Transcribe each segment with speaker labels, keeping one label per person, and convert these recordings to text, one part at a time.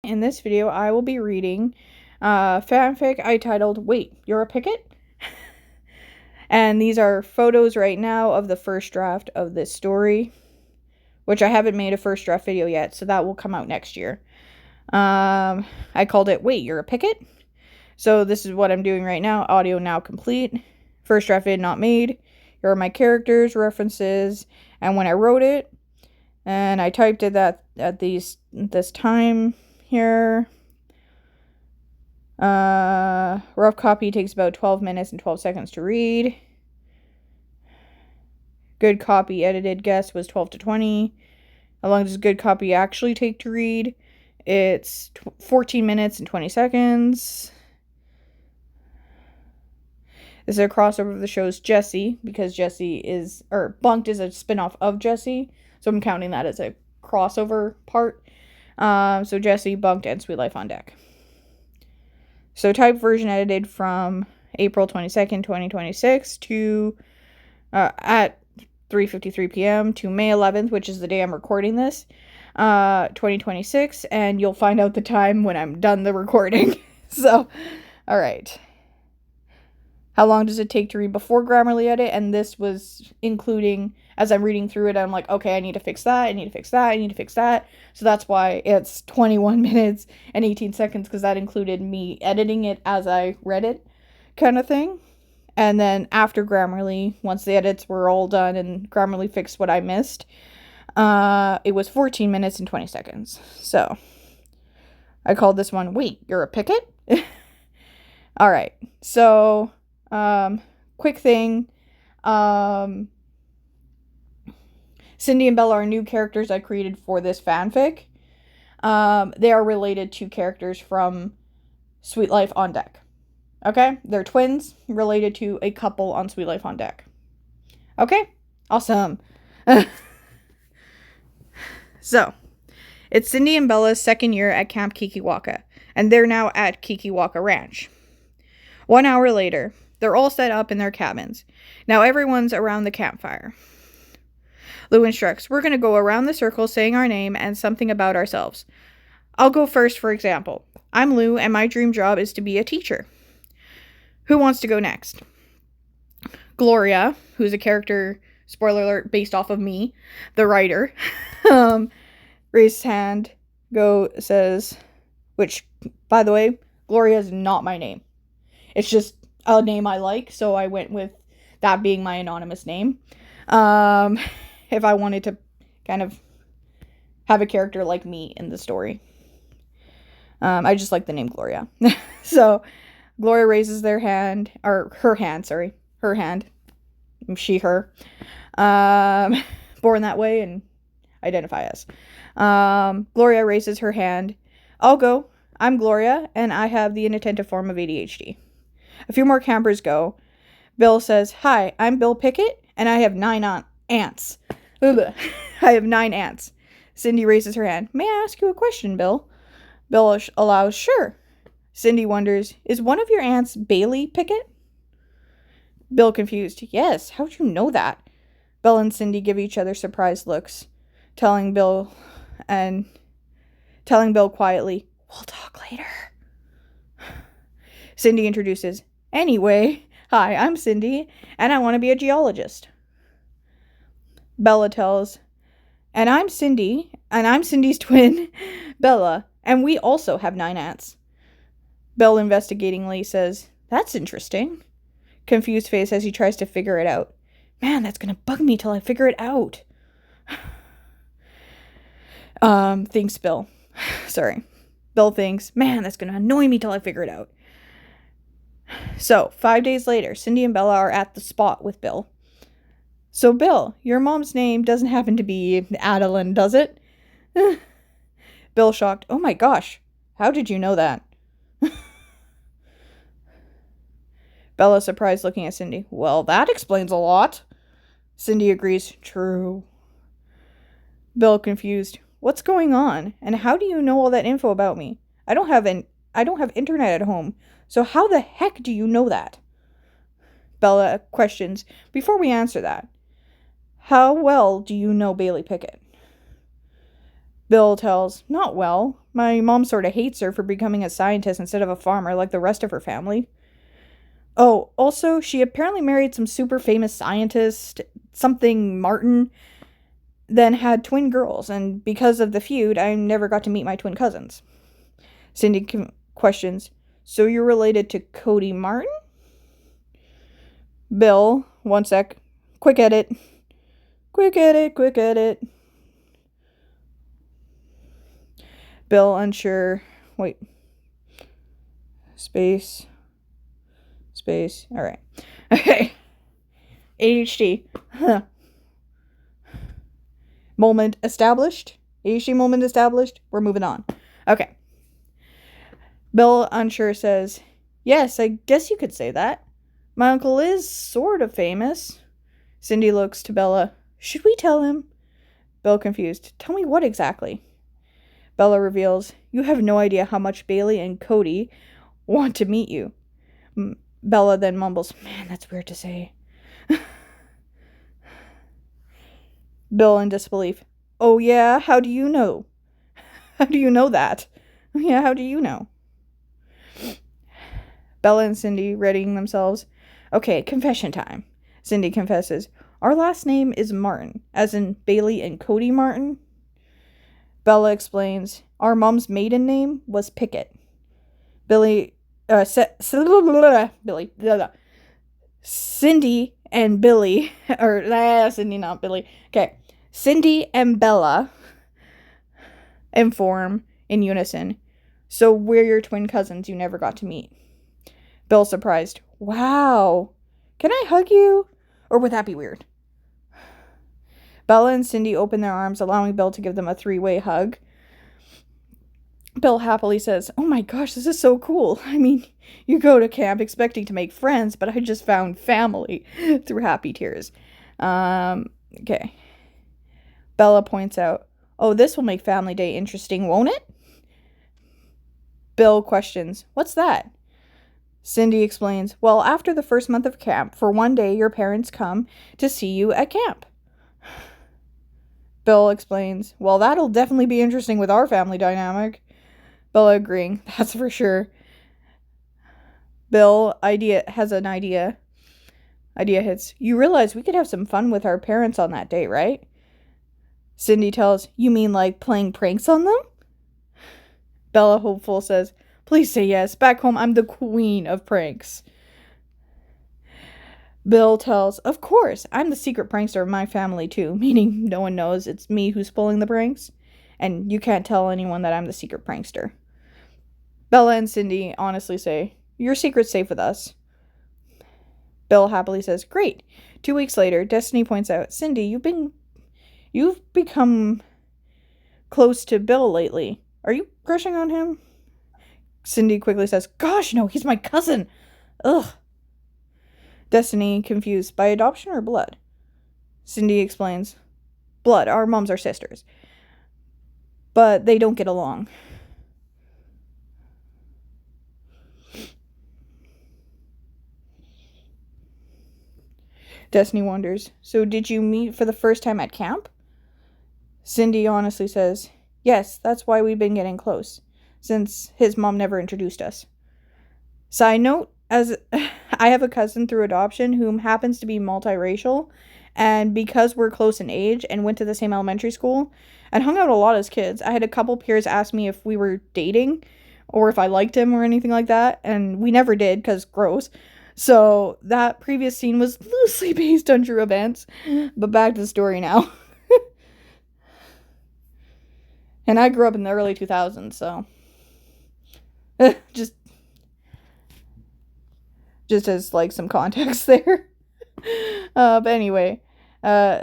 Speaker 1: In this video, I will be reading fanfic I titled, Wait, You're a Pickett? And these are photos right now of the first draft of this story, which I haven't made a first draft video yet, so that will come out next year. I called it, Wait, You're a Pickett? So this is what I'm doing right now. Audio now complete. First draft vid not made. Here are my characters, references, and when I wrote it. And I typed it at this time here. Rough copy takes about 12 minutes and 12 seconds to read. Good copy edited guess was 12 to 20. How long does good copy actually take to read? It's 14 minutes and 20 seconds. This is a crossover of the show's Jessie, because Bunked is a spinoff of Jessie, so I'm counting that as a crossover part. So Jessie, Bunked, and Sweet Life on Deck. So type version edited from April 22nd, 2026 to at 3:53 p.m. to May 11th, which is the day I'm recording this, 2026, and you'll find out the time when I'm done the recording. So, all right. How long does it take to read before Grammarly edit? And this was including, as I'm reading through it, I'm like, okay, I need to fix that, I need to fix that, I need to fix that. So that's why it's 21 minutes and 18 seconds, because that included me editing it as I read it, kind of thing. And then after Grammarly, once the edits were all done and Grammarly fixed what I missed, it was 14 minutes and 20 seconds. So I called this one, Wait, You're a Pickett? All right. So, quick thing. Cindy and Bella are new characters I created for this fanfic. They are related to characters from Sweet Life on Deck. Okay? They're twins related to a couple on Sweet Life on Deck. Okay? Awesome. So, it's Cindy and Bella's second year at Camp Kikiwaka, and they're now at Kikiwaka Ranch. 1 hour later, they're all set up in their cabins. Now everyone's around the campfire. Lou instructs, we're going to go around the circle saying our name and something about ourselves. I'll go first, for example. I'm Lou, and my dream job is to be a teacher. Who wants to go next? Gloria, who's a character, spoiler alert, based off of me, the writer, raised hand, says, which, by the way, Gloria is not my name. It's just a name I like, so I went with that being my anonymous name. If I wanted to kind of have a character like me in the story. I just like the name Gloria. So, Gloria raises her hand. She, her. Born that way and identify as. Gloria raises her hand. I'll go. I'm Gloria, and I have the inattentive form of ADHD. A few more campers go. Bill says, Hi, I'm Bill Pickett, and I have 9 aunts. I have 9 aunts. Cindy raises her hand. May I ask you a question, Bill? Bill allows, Sure. Cindy wonders, Is one of your aunts Bailey Pickett? Bill confused. Yes, how'd you know that? Bill and Cindy give each other surprised looks, telling Bill quietly, We'll talk later. Cindy introduces, Anyway, hi, I'm Cindy, and I want to be a geologist. Bella tells, And I'm Cindy, and I'm Cindy's twin, Bella, and we also have 9 aunts. Bill investigatingly says, That's interesting. Confused face as he tries to figure it out. Man, that's gonna bug me till I figure it out. Thinks Bill. Sorry. Bill thinks, Man, that's gonna annoy me till I figure it out. So, 5 days later, Cindy and Bella are at the spot with Bill. So, Bill, your mom's name doesn't happen to be Adeline, does it? Bill shocked. Oh my gosh, how did you know that? Bella surprised looking at Cindy. Well, that explains a lot. Cindy agrees. True. Bill confused. What's going on? And how do you know all that info about me? I don't have internet at home. So how the heck do you know that? Bella questions. Before we answer that, how well do you know Bailey Pickett? Bill tells, not well. My mom sort of hates her for becoming a scientist instead of a farmer like the rest of her family. Oh, also, she apparently married some super famous scientist, something Martin, then had twin girls, and because of the feud, I never got to meet my twin cousins. Cindy questions, so you're related to Cody Martin? Bill, one sec. Quick edit. Quick edit, quick edit. Bill, unsure. Wait. Space. Alright. Okay. ADHD. Moment established. ADHD moment established. We're moving on. Okay. Bill, unsure, says, yes, I guess you could say that. My uncle is sort of famous. Cindy looks to Bella. Should we tell him? Bill, confused. Tell me what exactly? Bella reveals, you have no idea how much Bailey and Cody want to meet you. Bella then mumbles, man, that's weird to say. Bill in disbelief. Oh yeah, how do you know? How do you know that? Yeah, how do you know? Bella and Cindy readying themselves. Okay, confession time. Cindy confesses, our last name is Martin, as in Bailey and Cody Martin. Bella explains, our mom's maiden name was Pickett. Cindy and Billy, Cindy, not Billy. Okay, Cindy and Bella inform in unison. So we're your twin cousins you never got to meet. Bill surprised. Wow. Can I hug you? Or would that be weird? Bella and Cindy open their arms, allowing Bill to give them a 3-way hug. Bill happily says, oh my gosh, this is so cool. I mean, you go to camp expecting to make friends, but I just found family through happy tears. Okay. Bella points out, oh, this will make family day interesting, won't it? Bill questions, what's that? Cindy explains, well, after the first month of camp, for one day your parents come to see you at camp. Bill explains, well, that'll definitely be interesting with our family dynamic. Bella agreeing, that's for sure. Bill has an idea. Idea hits, you realize we could have some fun with our parents on that day, right? Cindy tells, you mean like playing pranks on them? Bella, hopeful, says, please say yes. Back home, I'm the queen of pranks. Bill tells, of course, I'm the secret prankster of my family too, meaning no one knows it's me who's pulling the pranks, and you can't tell anyone that I'm the secret prankster. Bella and Cindy honestly say, your secret's safe with us. Bill happily says, great. 2 weeks later, Destiny points out, Cindy, you've become close to Bill lately. Are you crushing on him? Cindy quickly says, gosh, no, he's my cousin. Ugh. Destiny, confused, by adoption or blood? Cindy explains, blood, our moms are sisters. But they don't get along. Destiny wonders, so did you meet for the first time at camp? Cindy honestly says, yes, that's why we've been getting close, since his mom never introduced us. Side note, as I have a cousin through adoption whom happens to be multiracial, and because we're close in age and went to the same elementary school and hung out a lot as kids, I had a couple peers ask me if we were dating or if I liked him or anything like that, and we never did because gross. So that previous scene was loosely based on true events, but back to the story now. And I grew up in the early 2000s, so just as like some context there. But anyway,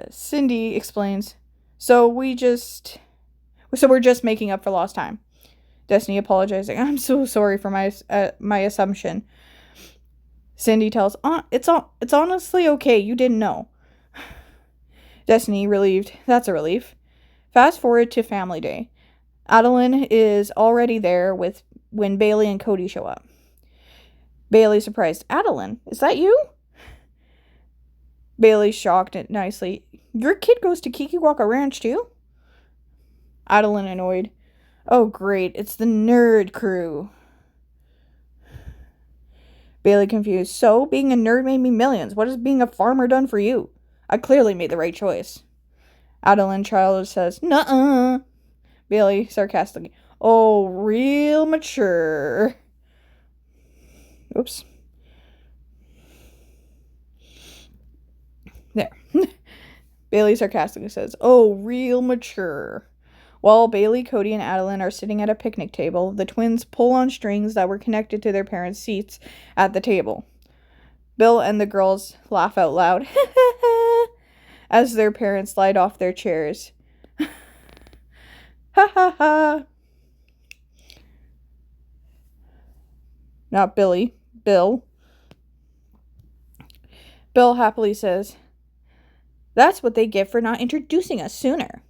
Speaker 1: Cindy explains, so we're just making up for lost time. Destiny apologizing, I'm so sorry for my assumption. Cindy tells, it's honestly okay, you didn't know. Destiny, relieved, that's a relief. Fast forward to family day. Adeline is already there when Bailey and Cody show up. Bailey surprised, Adeline, is that you? Bailey's shocked and nicely, your kid goes to Kikiwaka Ranch too? Adeline annoyed. Oh, great. It's the nerd crew. Bailey confused. So, being a nerd made me millions. What has being a farmer done for you? I clearly made the right choice. Adeline childish says, nuh-uh. Bailey sarcastically. Oh, real mature. Oops. There. Bailey sarcastically says, oh, real mature. While Bailey, Cody, and Adeline are sitting at a picnic table, the twins pull on strings that were connected to their parents' seats at the table. Bill and the girls laugh out loud as their parents slide off their chairs. Ha ha ha. Not Billy. Bill. Bill happily says, that's what they get for not introducing us sooner.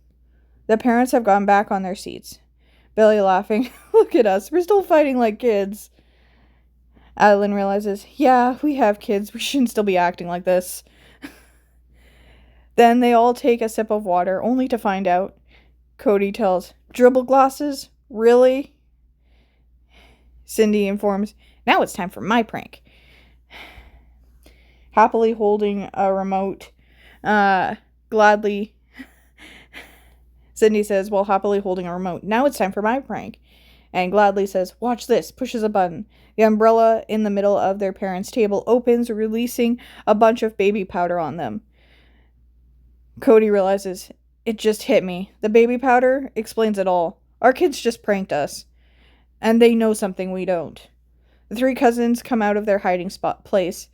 Speaker 1: The parents have gone back on their seats. Billy laughing. Look at us. We're still fighting like kids. Adeline realizes, yeah, we have kids. We shouldn't still be acting like this. Then they all take a sip of water, only to find out. Cody tells, dribble glasses? Really? Cindy informs, now it's time for my prank. Happily holding a remote, gladly, Cindy says, while happily holding a remote, now it's time for my prank. And gladly says, watch this, pushes a button. The umbrella in the middle of their parents' table opens, releasing a bunch of baby powder on them. Cody realizes, it just hit me. The baby powder explains it all. Our kids just pranked us. And they know something we don't. The three cousins come out of their hiding place.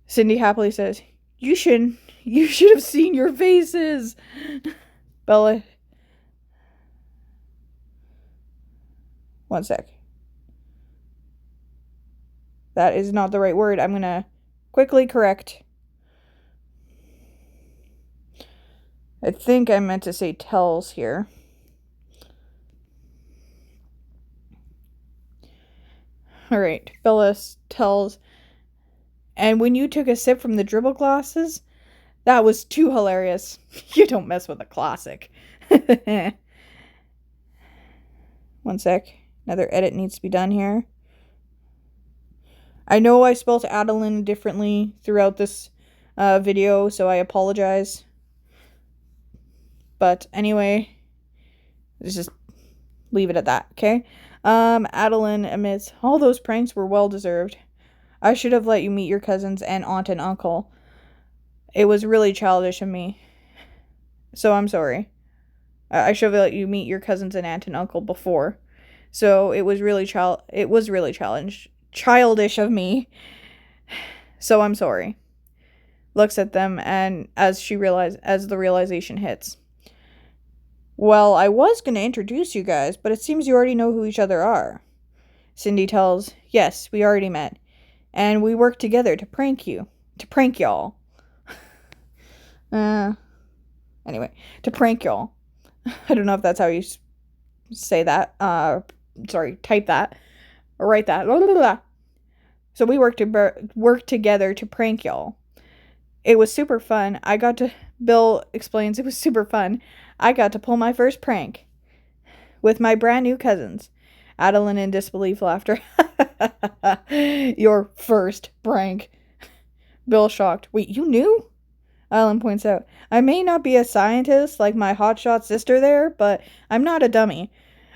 Speaker 1: Cindy happily says, you should have seen your faces. Bella. One sec. That is not the right word. I'm going to quickly correct. I think I meant to say tells here. Alright, Bella tells, and when you took a sip from the dribble glasses, that was too hilarious. You don't mess with a classic. One sec. Another edit needs to be done here. I know I spelled Adeline differently throughout this video, so I apologize. But anyway, let's just leave it at that, okay? Adeline admits, all those pranks were well-deserved. I should have let you meet your cousins and aunt and uncle. It was really childish of me. So I'm sorry. I should have let you meet your cousins and aunt and uncle before. So it was really childish of me. So I'm sorry. Looks at them and as the realization hits. Well, I was going to introduce you guys, but it seems you already know who each other are. Cindy tells, yes, we already met. And we worked together to prank you. To prank y'all. Anyway, to prank y'all. I don't know if that's how you say that. Type that. Or write that. Blah, blah, blah. So we worked together to prank y'all. It was super fun. Bill explains, it was super fun. I got to pull my first prank with my brand new cousins. Adeline in disbelief laughter. Your first prank. Bill shocked. Wait, you knew? Adeline points out, I may not be a scientist like my hotshot sister there, but I'm not a dummy.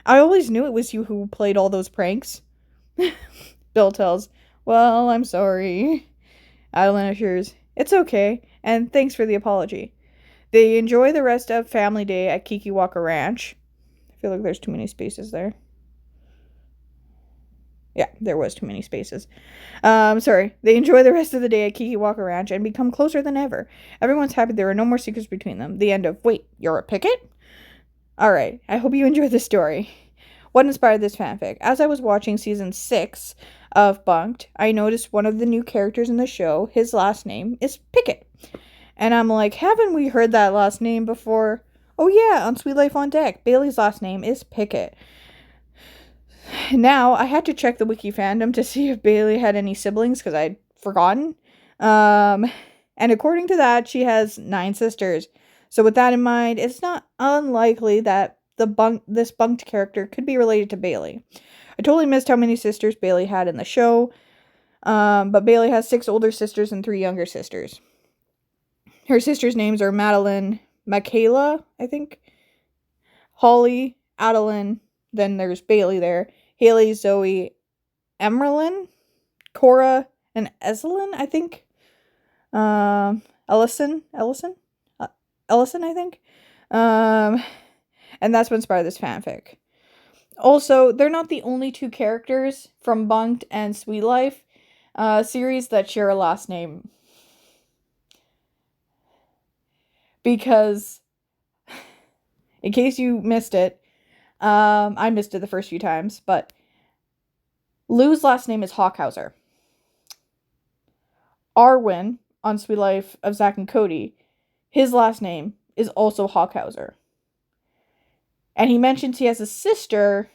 Speaker 1: I always knew it was you who played all those pranks. Bill tells, well, I'm sorry. Adeline assures, it's okay, and thanks for the apology. They enjoy the rest of family day at Kikiwaka Ranch. I feel like there's too many spaces there. Yeah, there was too many spaces. Sorry. They enjoy the rest of the day at Kikiwaka Ranch and become closer than ever. Everyone's happy there are no more secrets between them. The end of, wait, you're a Pickett? Alright, I hope you enjoyed this story. What inspired this fanfic? As I was watching season 6 of Bunked, I noticed one of the new characters in the show, his last name is Pickett. And I'm like, haven't we heard that last name before? Oh yeah, on Sweet Life on Deck, Bailey's last name is Pickett. Now, I had to check the wiki fandom to see if Bailey had any siblings, because I'd forgotten. And according to that, she has 9 sisters. So with that in mind, it's not unlikely that this Bunked character could be related to Bailey. I totally missed how many sisters Bailey had in the show. But Bailey has 6 older sisters and 3 younger sisters. Her sisters' names are Madeline, Michaela, I think, Holly, Adeline, then there's Bailey there, Haley, Zoe, Emerlyn, Cora, and Eselyn, I think. Ellison, I think. And that's what inspired this fanfic. Also, they're not the only 2 characters from Bunked and Sweet Life series that share a last name. Because, in case you missed it, I missed it the first few times, but Lou's last name is Hawkhauser. Arwen, on Sweet Life of Zack and Cody, his last name is also Hawkhauser. And he mentions he has a sister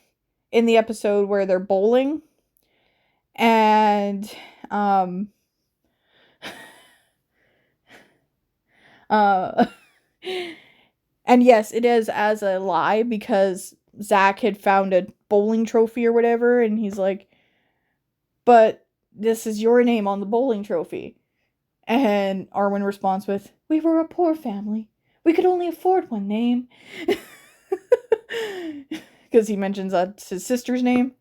Speaker 1: in the episode where they're bowling. And, and yes, it is as a lie because Zack had found a bowling trophy or whatever. And he's like, but this is your name on the bowling trophy. And Arwen responds with, we were a poor family. We could only afford one name. Because he mentions that's his sister's name.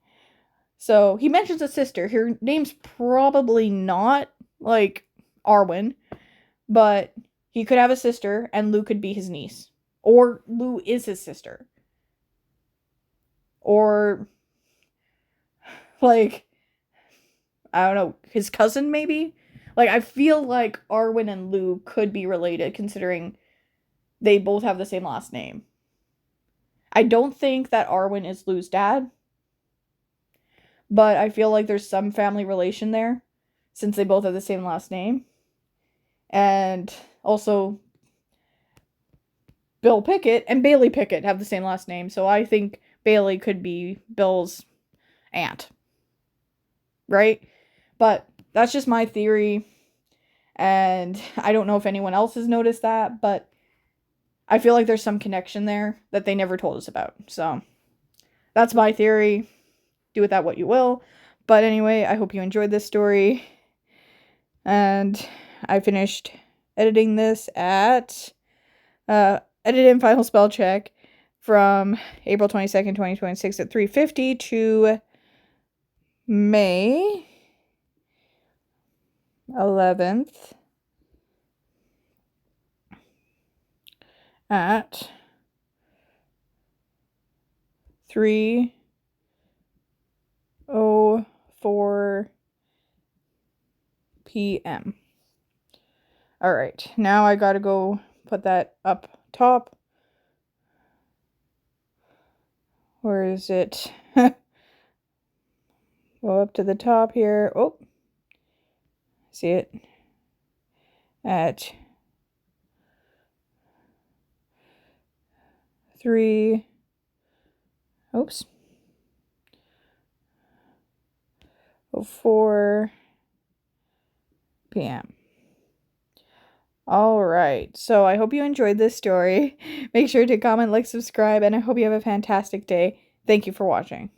Speaker 1: So, he mentions a sister. Her name's probably not, like, Arwen. But he could have a sister, and Lou could be his niece. Or Lou is his sister. Or, like, I don't know, his cousin, maybe? Like, I feel like Arwen and Lou could be related, considering they both have the same last name. I don't think that Arwen is Lou's dad. But I feel like there's some family relation there, since they both have the same last name. And also, Bill Pickett and Bailey Pickett have the same last name, so I think Bailey could be Bill's aunt. Right? But that's just my theory, and I don't know if anyone else has noticed that, but I feel like there's some connection there that they never told us about. So, that's my theory. Do with that what you will. But anyway, I hope you enjoyed this story. And I finished editing this at edit and final spell check from April 22nd, 2026 at 3:50 to May 11th at 3:04 p.m. Alright, now I gotta go put that up top. Where is it? Go up to the top here. Oh, see it? At 3, oops, 04 p.m. Alright, so I hope you enjoyed this story. Make sure to comment, like, subscribe, and I hope you have a fantastic day. Thank you for watching.